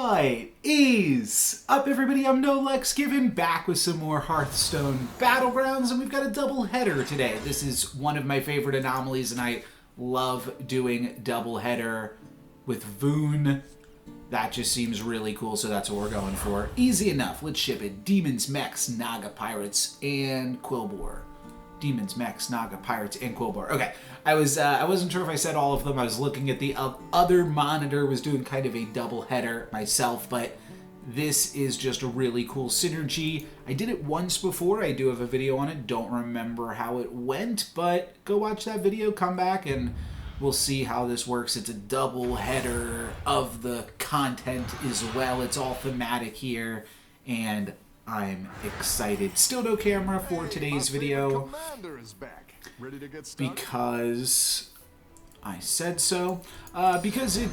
What is up, everybody? I'm NoLex, Given, back with some more Hearthstone Battlegrounds, and we've got a double header today. This is one of my favorite anomalies, and I love doing double header with Voone. That just seems really cool, so that's what we're going for. Easy enough. Let's ship it. Demons, Mechs, Naga, Pirates, and Quillbore. Demons, Mechs, Naga, Pirates, and Quillbore. Okay, I wasn't sure if I said all of them. I was looking at the other monitor, was doing kind of a double header myself, but this is just a really cool synergy. I did it once before. I do have a video on it. Don't remember how it went, but go watch that video, come back, and we'll see how this works. It's a double header of the content as well. It's all thematic here, and I'm excited. Still no camera for today's video because I said so. Because it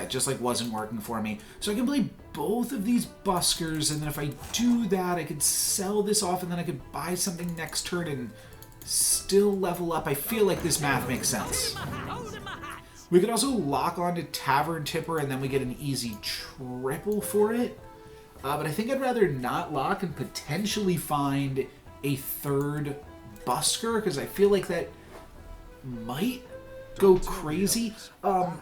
just like wasn't working for me. So I can play both of these buskers, and then if I do that, I could sell this off, and then I could buy something next turn and still level up. I feel like this math makes sense. We could also lock onto Tavern Tipper, and then we get an easy triple for it. But I think I'd rather not lock and potentially find a third busker, because I feel like that might go crazy. I'm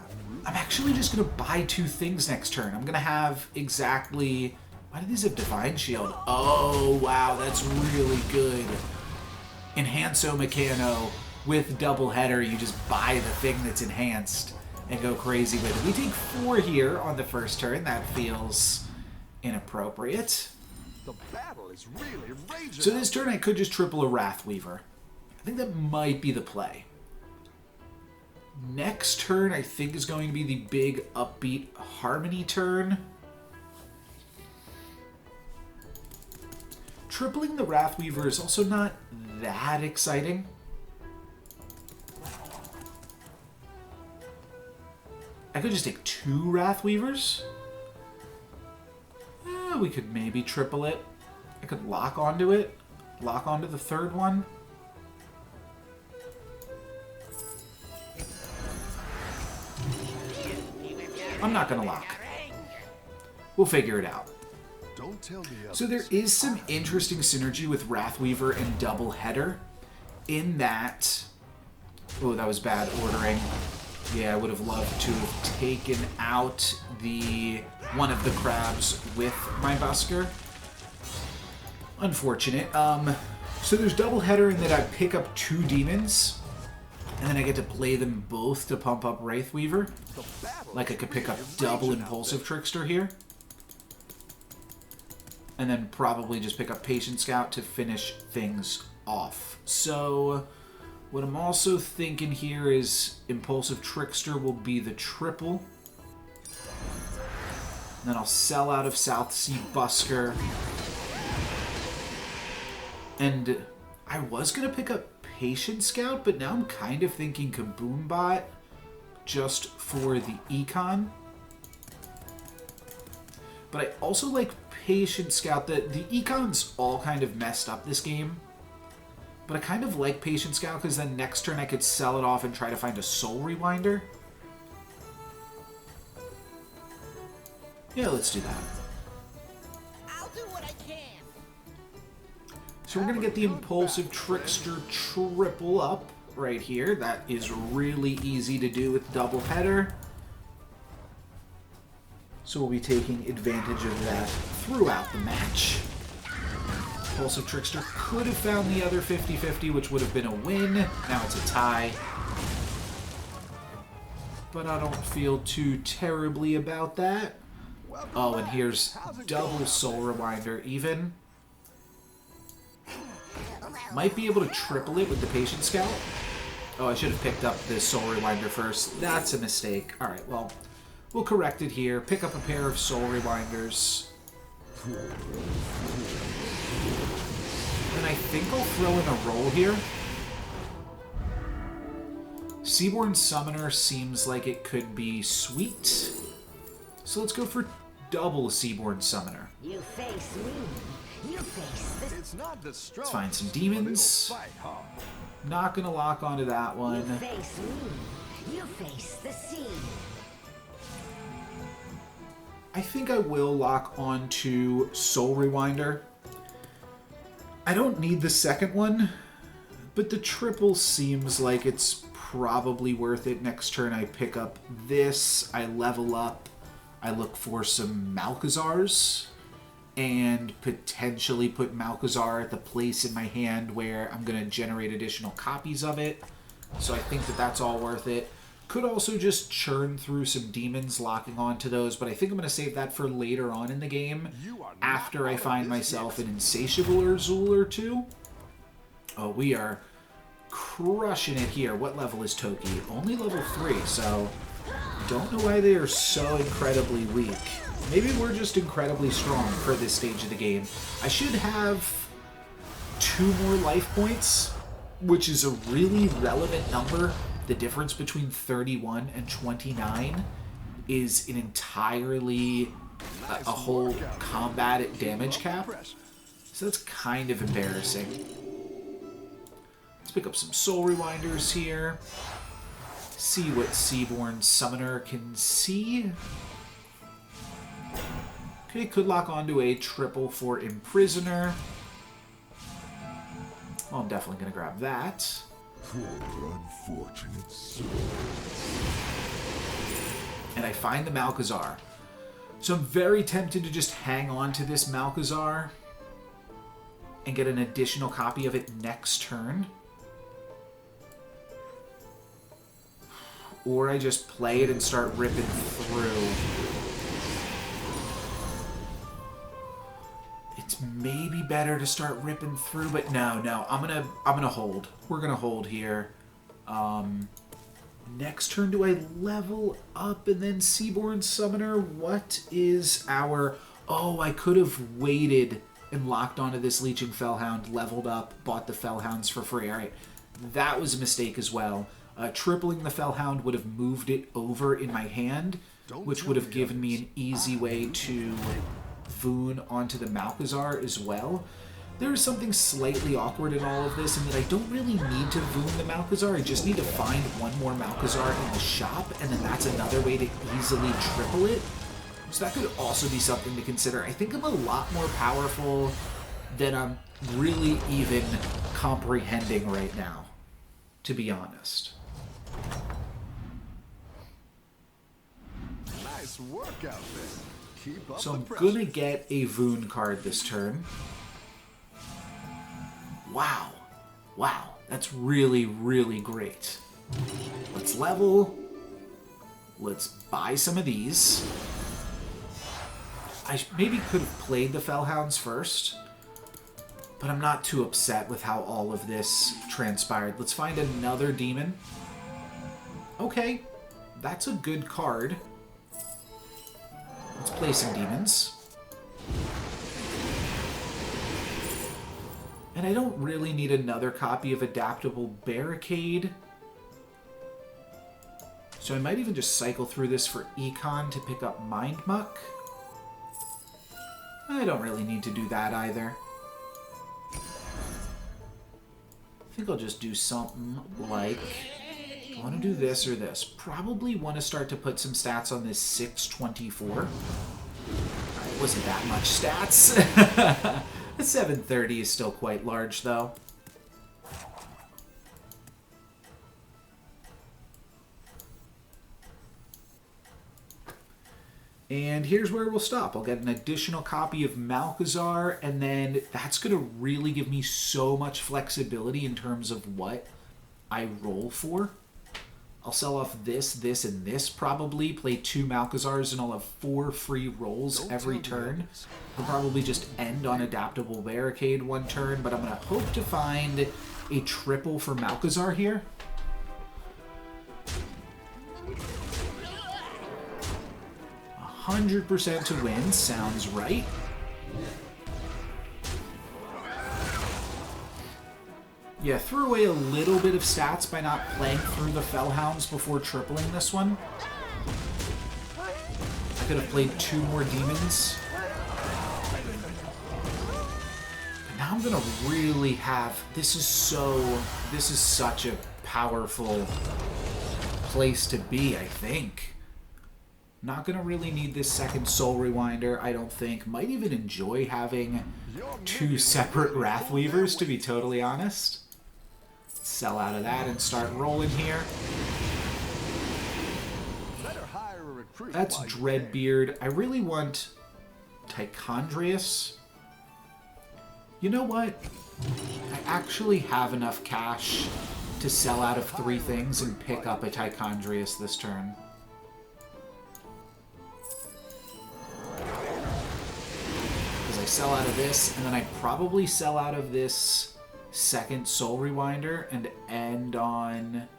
actually just going to buy two things next turn. I'm going to have exactly... Why do these have Divine Shield? Oh, wow, that's really good. Enhanso Mechano with double header. You just buy the thing that's enhanced and go crazy with it. We take 4 here on the first turn. That feels inappropriate. The battle is really raging. So this turn I could just triple a Wrathweaver. I think that might be the play. Next turn I think is going to be the big upbeat Harmony turn. Tripling the Wrathweaver is also not that exciting. I could just take 2 Wrathweavers. We could maybe triple it. I could lock onto it. Lock onto the third one. I'm not going to lock. We'll figure it out. Don't tell me. So there is some interesting synergy with Wrathweaver and double header in that... Oh, that was bad ordering. Yeah, I would have loved to have taken out one of the crabs with my busker. Unfortunate. So there's double header in that I pick up 2 demons, and then I get to play them both to pump up Wraithweaver. Like I could pick up double Impulsive Trickster here, and then probably just pick up Patient Scout to finish things off. So what I'm also thinking here is Impulsive Trickster will be the triple. Then I'll sell out of Southsea Busker. And I was going to pick up Patient Scout, but now I'm kind of thinking Kaboom Bot just for the econ. But I also like Patient Scout. The econ's all kind of messed up this game. But I kind of like Patient Scout because then next turn I could sell it off and try to find a Soul Rewinder. Yeah, let's do that. I'll do what I can. So we're going to get the Impulsive Trickster triple up right here. That is really easy to do with double header. So we'll be taking advantage of that throughout the match. Impulsive Trickster could have found the other 50-50, which would have been a win. Now it's a tie. But I don't feel too terribly about that. Oh, and here's double Soul Rewinder even. Might be able to triple it with the Patient Scout. Oh, I should have picked up the Soul Rewinder first. That's a mistake. Alright, well, we'll correct it here. Pick up a pair of Soul Rewinders. And I think I'll throw in a roll here. Seaborn Summoner seems like it could be sweet. So let's go for double Seaborn Summoner. You face me. You face this. It's not the strong. Let's find some demons. Not gonna lock onto that one. You face me. You face the sea. I think I will lock on to Soul Rewinder. I don't need the second one, but the triple seems like it's probably worth it. Next turn I pick up this, I level up, I look for some Malkazars, and potentially put Malkazar at the place in my hand where I'm going to generate additional copies of it. So I think that that's all worth it. Could also just churn through some demons, locking onto those, but I think I'm going to save that for later on in the game, after I find myself an Insatiable Azul or two. Oh, we are crushing it here. What level is Toki? Only level 3, so don't know why they are so incredibly weak. Maybe we're just incredibly strong for this stage of the game. I should have 2 more life points, which is a really relevant number. The difference between 31 and 29 is an entirely a whole combat damage cap. So that's kind of embarrassing. Let's pick up some Soul Rewinders here. See what Seaborn Summoner can see. Okay, could lock onto a triple for Imprisoner. Well, I'm definitely going to grab that. Poor unfortunate soul. And I find the Malkazar. So I'm very tempted to just hang on to this Malkazar and get an additional copy of it next turn. Or I just play it and start ripping through. It's maybe better to start ripping through, but no, I'm gonna hold. We're gonna hold here. Next turn, do I level up and then Seaborn Summoner? What is our... Oh, I could have waited and locked onto this Leeching Fellhound, leveled up, bought the Fellhounds for free. All right, that was a mistake as well. Tripling the Fellhound would have moved it over in my hand, which would have given me an easy way to Voone onto the Malkazar as well. There is something slightly awkward in all of this, in that I don't really need to Voone the Malkazar. I just need to find one more Malkazar in the shop, and then that's another way to easily triple it. So that could also be something to consider. I think I'm a lot more powerful than I'm really even comprehending right now, to be honest. Nice work out there. Keep up So the I'm pressure. gonna get a Voone card this turn. Wow. Wow. That's really, really great. Let's level. Let's buy some of these. I maybe could have played the Fellhounds first, but I'm not too upset with how all of this transpired. Let's find another demon. Okay, that's a good card. Let's play some demons. And I don't really need another copy of Adaptable Barricade. So I might even just cycle through this for Econ to pick up Mind Muck. I don't really need to do that either. I think I'll just do something like... I want to do this or this. Probably want to start to put some stats on this 624. It wasn't that much stats. The 730 is still quite large, though. And here's where we'll stop. I'll get an additional copy of Malkazar, and then that's going to really give me so much flexibility in terms of what I roll for. I'll sell off this, this, and this probably, play 2 Malkazars, and I'll have 4 free rolls every turn. I'll probably just end on Adaptable Barricade one turn, but I'm going to hope to find a triple for Malkazar here. A 100% to win, sounds right. Yeah, threw away a little bit of stats by not playing through the Fellhounds before tripling this one. I could have played 2 more demons. But now I'm gonna really have... This is such a powerful place to be, I think. Not going to really need this second Soul Rewinder, I don't think. Might even enjoy having two separate Wrathweavers, to be totally honest. Sell out of that and start rolling here. That's Dreadbeard. I really want Tichondrius. You know what? I actually have enough cash to sell out of 3 things and pick up a Tichondrius this turn. Because I sell out of this, and then I probably sell out of this second Soul Rewinder and end on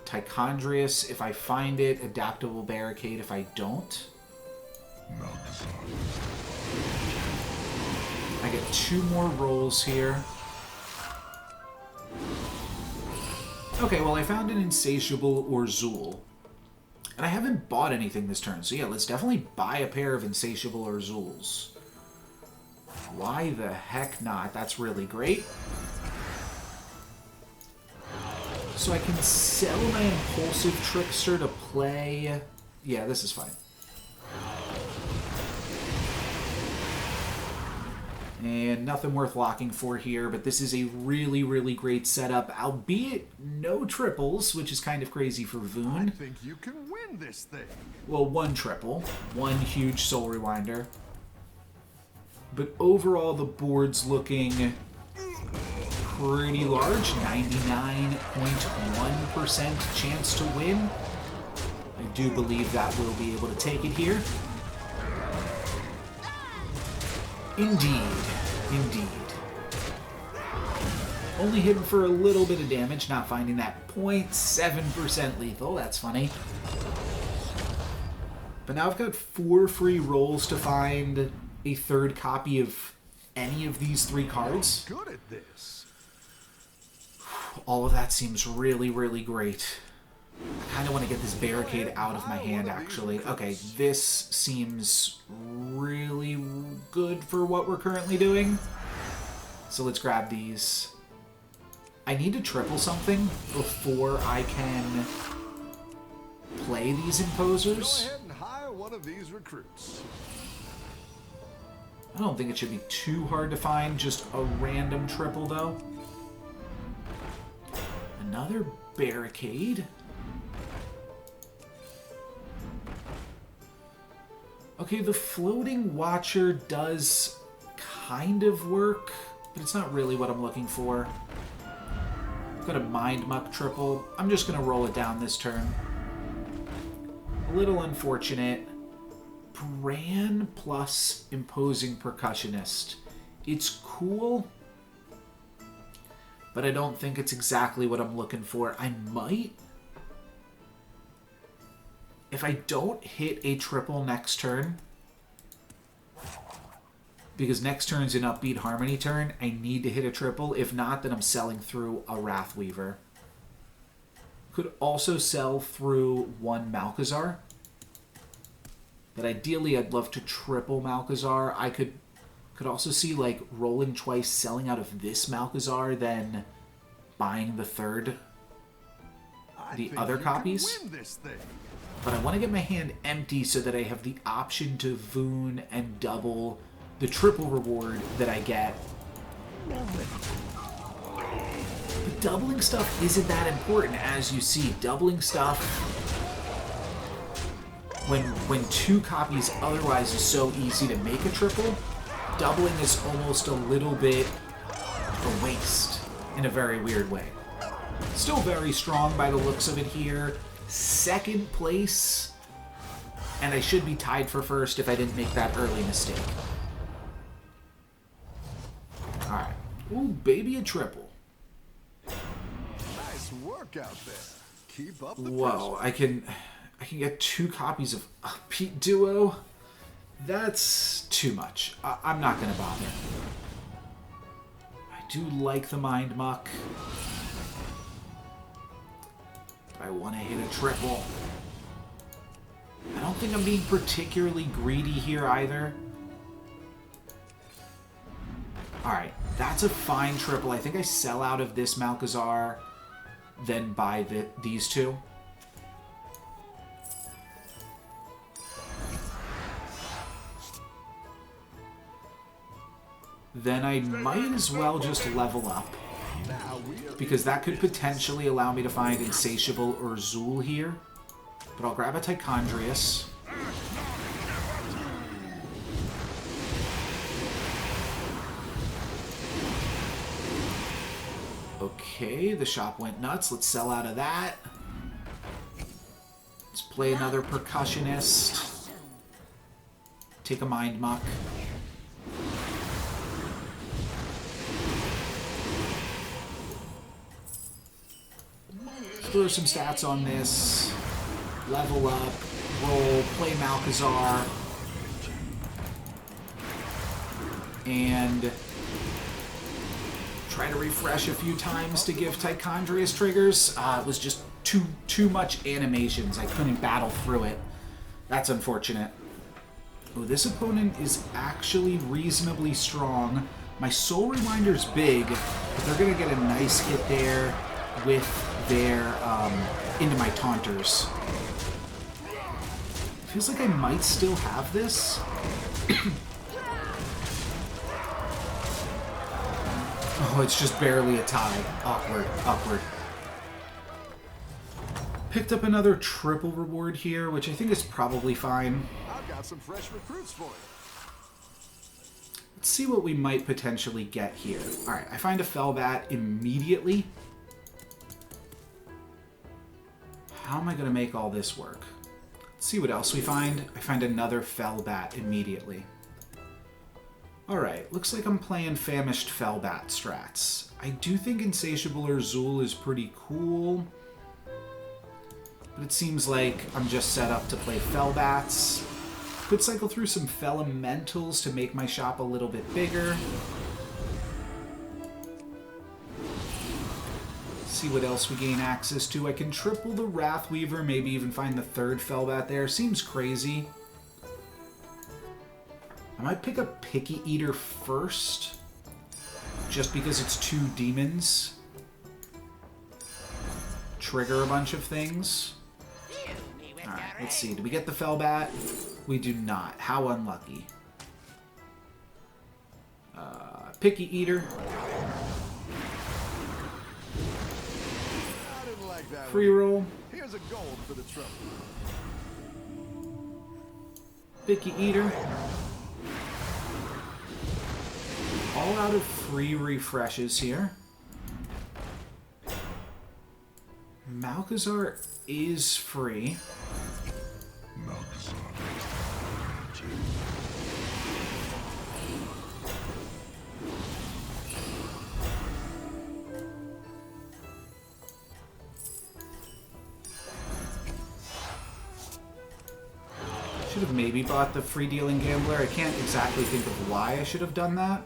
Tichondrius if I find it, Adaptable Barricade if I don't. I get 2 more rolls here. Okay, well I found an Insatiable or Zool. And I haven't bought anything this turn, so yeah, let's definitely buy a pair of Insatiable or Zools. Why the heck not? That's really great. So I can sell my Impulsive Trickster to play... Yeah, this is fine. And nothing worth locking for here, but this is a really, really great setup, albeit no triples, which is kind of crazy for Voone. I think you can win this thing. Well, 1 triple, 1 huge Soul Rewinder. But overall, the board's looking pretty large, 99.1% chance to win. I do believe that we'll be able to take it here. Indeed. Indeed. Only hidden for a little bit of damage, not finding that 0.7% lethal. That's funny. But now I've got 4 free rolls to find a 3rd copy of any of these 3 cards. Good at this. All of that seems really, really great. I kind of want to get this barricade out of my hand, actually. Okay, this seems really good for what we're currently doing. So let's grab these. I need to triple something before I can play these imposers. Go ahead and hire one of these recruits. I don't think it should be too hard to find just a random triple, though. Another barricade. Okay, the Floating Watcher does kind of work, but it's not really what I'm looking for. Got a Mind Muck triple. I'm just going to roll it down this turn. A little unfortunate. Bran plus Imposing Percussionist. It's cool, but I don't think it's exactly what I'm looking for. I might... If I don't hit a triple next turn, because next turn's an Upbeat Harmony turn, I need to hit a triple. If not, then I'm selling through a Wrathweaver. Could also sell through 1 Malchezaar. But ideally, I'd love to triple Malchezaar. I could also see, like, rolling twice, selling out of this Malchezaar, then buying the 3rd, the other copies. But I want to get my hand empty so that I have the option to Voone and double the triple reward that I get. But doubling stuff isn't that important, as you see. Doubling stuff, when 2 copies otherwise is so easy to make a triple, doubling is almost a little bit a waste in a very weird way. Still very strong by the looks of it here. 2nd place, and I should be tied for 1st if I didn't make that early mistake. Alright. Ooh, baby, a triple. Nice work out there. Keep up the Whoa, I can get 2 copies of Upbeat Duo. That's too much. I'm not going to bother. I do like the Mind Muck. I want to hit a triple. I don't think I'm being particularly greedy here either. Alright, that's a fine triple. I think I sell out of this Malchezaar, then buy these 2. then I might as well just level up. Now we are Because that could potentially allow me to find Insatiable or Zool here. But I'll grab a Tichondrius. Okay, the shop went nuts. Let's sell out of that. Let's play another Percussionist. Take a Mind Muck. Throw some stats on this. Level up. Roll. Play Malkazar. And try to refresh a few times to give Tichondrius triggers. It was just too much animations. I couldn't battle through it. That's unfortunate. Oh, this opponent is actually reasonably strong. My Soul Rewinder's big, but they're going to get a nice hit there with their into my Taunters. Feels like I might still have this. Oh, it's just barely a tie. Awkward, awkward. Picked up another triple reward here, which I think is probably fine. I've got some fresh recruits for you. Let's see what we might potentially get here. Alright, I find a Fellbat immediately. How am I going to make all this work? Let's see what else we find. I find another Fellbat immediately. Alright, looks like I'm playing Famished Fellbat strats. I do think Insatiable or Zool is pretty cool. But it seems like I'm just set up to play Fellbats. Could cycle through some Fellementals to make my shop a little bit bigger. See what else we gain access to. I can triple the Wrathweaver, maybe even find the third Fellbat there. Seems crazy. I might pick up Picky Eater first, just because it's 2 demons. Trigger a bunch of things. Alright, let's see. Do we get the Fellbat? We do not. How unlucky. Picky Eater. I didn't like that Free one. roll. Here's a gold for the trouble. Picky Eater. All out of free refreshes here. Malkazar is free. Should have maybe bought the free dealing gambler. I can't exactly think of why I should have done that.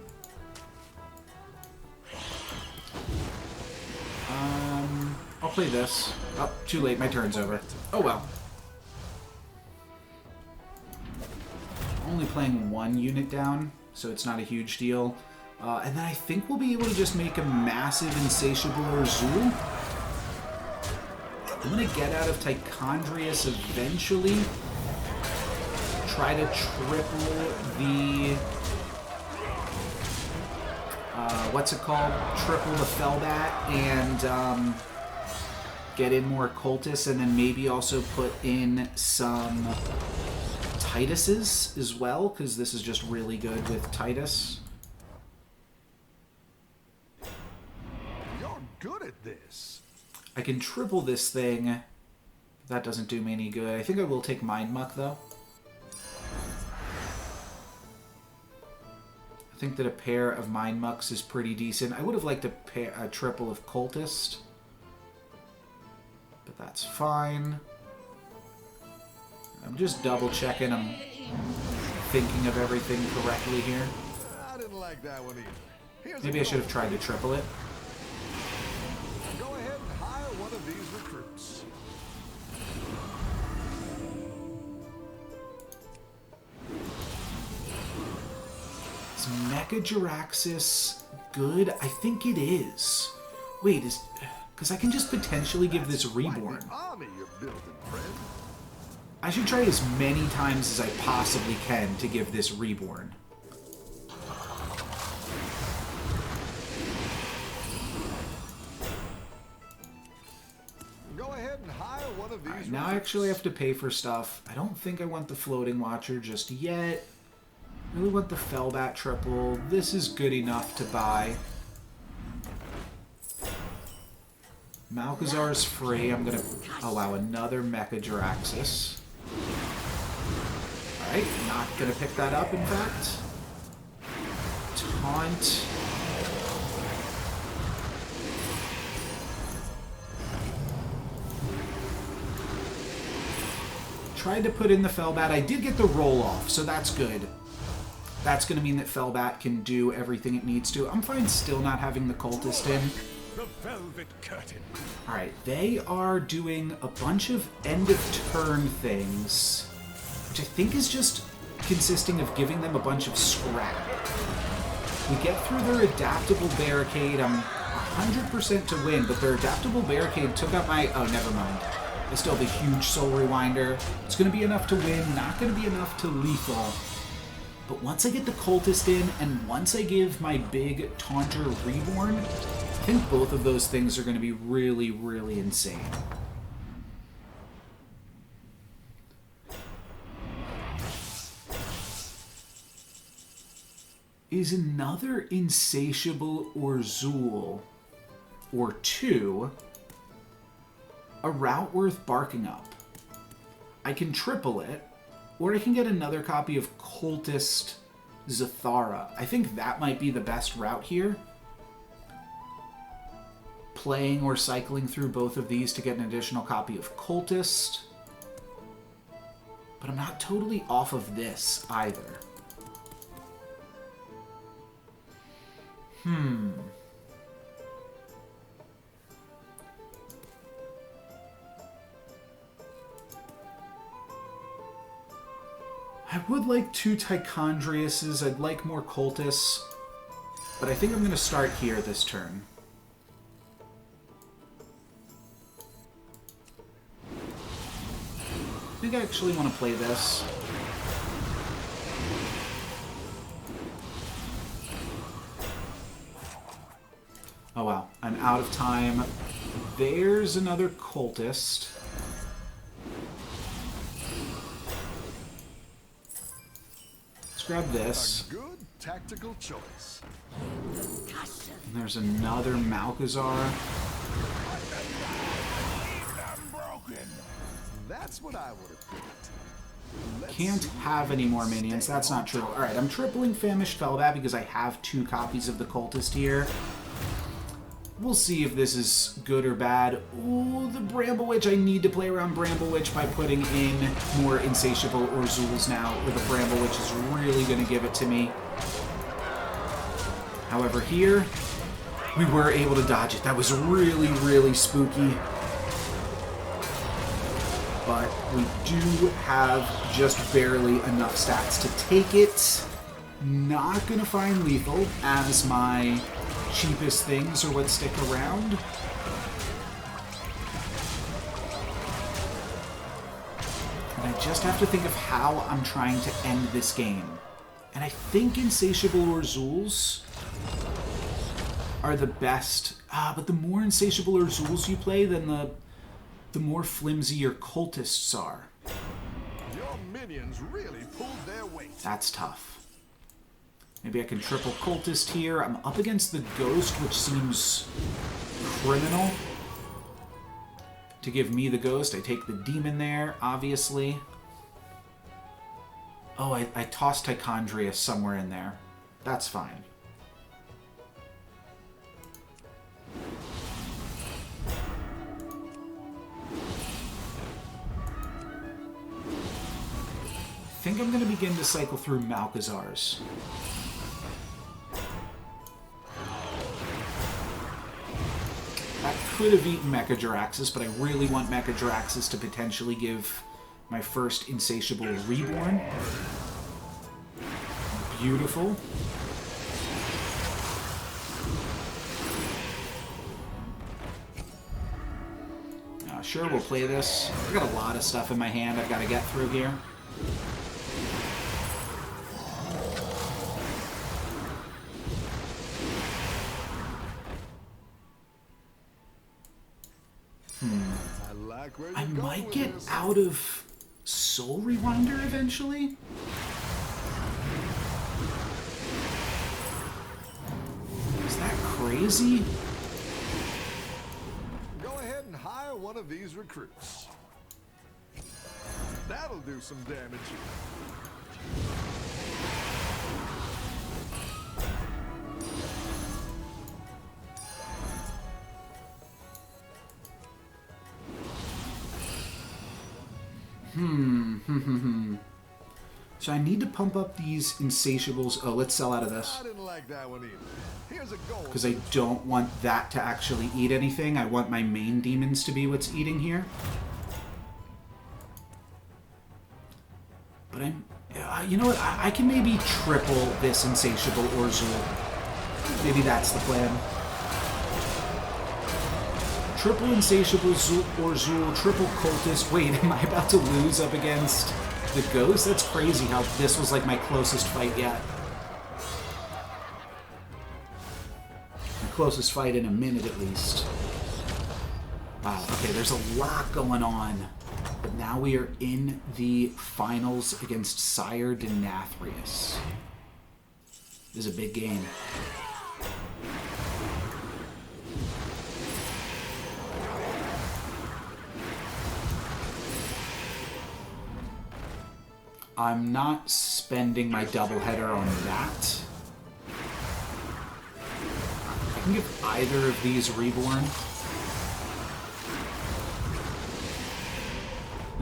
I'll play this. Oh, too late. My turn's over. Oh well. Only playing 1 unit down, so it's not a huge deal. And then I think we'll be able to just make a massive Insatiable or Zool. I'm going to get out of Tichondrius eventually. Try to triple the... what's it called? Triple the Fellbat and get in more Cultists, and then maybe also put in some Tituses as well, because this is just really good with Titus. You're good at this. I can triple this thing. That doesn't do me any good. I think I will take Mind Muck, though. I think that a pair of Mind Mucks is pretty decent. I would have liked a triple of Cultist. But that's fine. I'm just double checking I'm thinking of everything correctly here. I didn't like that one either. Here's Maybe a I should have gold. tried to triple it. Go ahead and hire one of these recruits. Is Mecha Jiraxis good? I think it is. Wait, is... Because I can just potentially give this Reborn. Quite the army you're building, friend. I should try as many times as I possibly can to give this Reborn. ahead and hire one of these. Alright, now I actually have to pay for stuff. I don't think I want the Floating Watcher just yet. I really want the Fellbat triple. This is good enough to buy. Malchazar's free. I'm going to allow another Mecha Jiraxis. Alright, not going to pick that up, in fact. Taunt. Tried to put in the Fellbat. I did get the roll off, so that's good. That's going to mean that Fellbat can do everything it needs to. I'm fine still not having the Cultist in. The Velvet Curtain. Alright, they are doing a bunch of end-of-turn things, which I think is just consisting of giving them a bunch of scrap. We get through their Adaptable Barricade. I'm 100% to win, but their Adaptable Barricade took out my... Oh, never mind. I still have a huge Soul Rewinder. It's going to be enough to win, not going to be enough to lethal. But once I get the Cultist in, and once I give my big Taunter Reborn, I think both of those things are going to be really, really insane. Is another Insatiable Orzul, or two, a route worth barking up? I can triple it, or I can get another copy of Cultist Zathara. I think that might be the best route here. Playing or cycling through both of these to get an additional copy of Cultist. But I'm not totally off of this either. I would like two Tichondriuses. I'd like more Cultists. But I think I'm going to start here this turn. I think I actually want to play this. Oh wow, I'm out of time. There's another Cultist. Let's grab this. A good tactical choice. And there's another Malchazar. That's what I would have picked. Can't have any more minions. That's not true. Alright, I'm tripling Famished Fellbat because I have two copies of the Cultist here. We'll see if this is good or bad. Ooh, the Bramble Witch. I need to play around Bramble Witch by putting in more Insatiable Orzuls now, or the Bramble Witch is really going to give it to me. However, here, we were able to dodge it. That was really, really spooky. But we do have just barely enough stats to take it. Not going to find lethal as my cheapest things are what stick around. And I just have to think of how I'm trying to end this game. And I think Insatiable Orzuls are the best. But the more Insatiable Orzuls you play, then the more flimsy your Cultists are. Your minions really pulled their weight. That's tough. Maybe I can triple Cultist here. I'm up against the Ghost, which seems criminal. To give me the Ghost, I take the Demon there, obviously. Oh, I tossed Tichondrius somewhere in there. That's fine. I think I'm going to begin to cycle through Malchazars. That could have eaten Mecha Jiraxis, but I really want Mecha Jiraxis to potentially give my first Insatiable Reborn. Beautiful. Sure, we'll play this. I've got a lot of stuff in my hand I've got to get through here. like where I you're going might with get this. out of Soul Rewinder eventually. Is that crazy? Go ahead and hire one of these recruits. That'll do some damage. So I need to pump up these insatiables. Oh, let's sell out of this. I didn't like that one either. Here's a goal. Because I don't want that to actually eat anything. I want my main demons to be what's eating here. But you know what? I can maybe triple this insatiable Orzul. Maybe that's the plan. Triple insatiable Orzul, triple cultist. Wait, am I about to lose up against the ghost? That's crazy how this was like my closest fight yet. My closest fight in a minute at least. Wow, okay, there's a lot going on. But now we are in the finals against Sire Denathrius. This is a big game. I'm not spending my doubleheader on that. I can give either of these Reborn.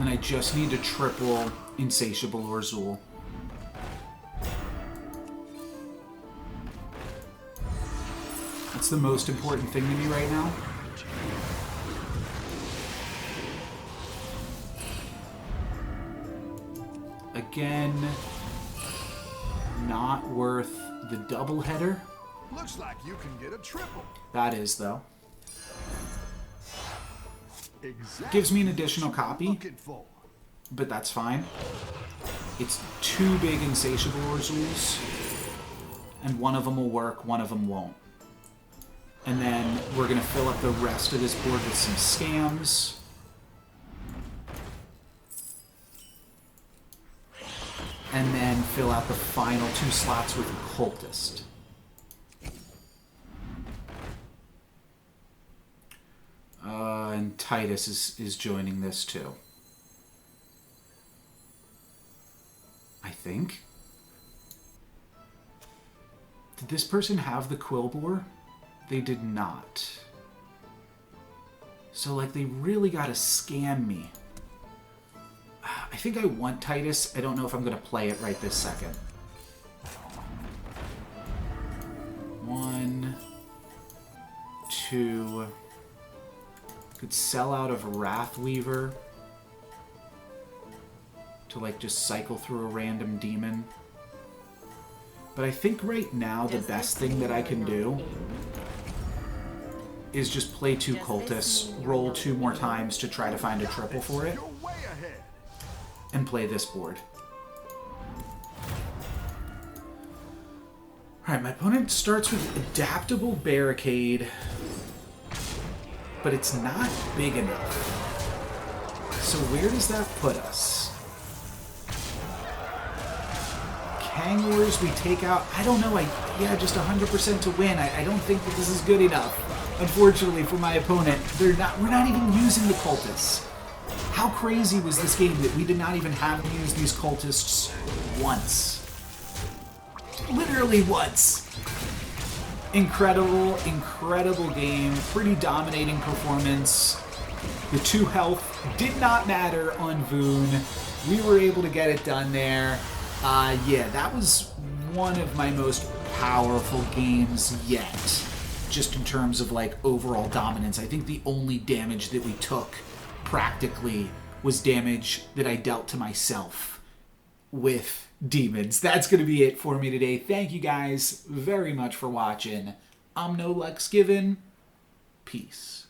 And I just need to triple Insatiable Orzul. That's the most important thing to me right now. Again, not worth the doubleheader. Looks like you can get a triple. That is, though. Exactly. Gives me an additional copy, Looking for. but that's fine. It's two big Insatiable Orzuls, and one of them will work, one of them won't. And then we're going to fill up the rest of this board with some scams. And then fill out the final 2 slots with a cultist. And Titus is joining this too. I think. Did this person have the Quillbore? They did not. So, like, they really gotta scam me. I think I want Titus. I don't know if I'm going to play it right this second. 1, 2. Could sell out of Wrathweaver to, like, just cycle through a random demon. But I think right now the best thing that I can do is just play 2 cultists, roll 2 more times to try to find a triple for it, You're way ahead. and play this board. Alright, my opponent starts with Adaptable Barricade, but it's not big enough. So where does that put us? Kangors we take out. I don't know. Yeah, just 100% to win. I don't think that this is good enough. Unfortunately for my opponent, we're not even using the cultists. How crazy was this game that we did not even have to use these cultists once? Literally once. Incredible, incredible game. Pretty dominating performance. The 2 health did not matter on Voone. We were able to get it done there. Yeah, that was one of my most powerful games yet. Just in terms of, like, overall dominance. I think the only damage that we took, practically, was damage that I dealt to myself with demons. That's going to be it for me today. Thank you guys very much for watching. I'm No Lex Given. Peace.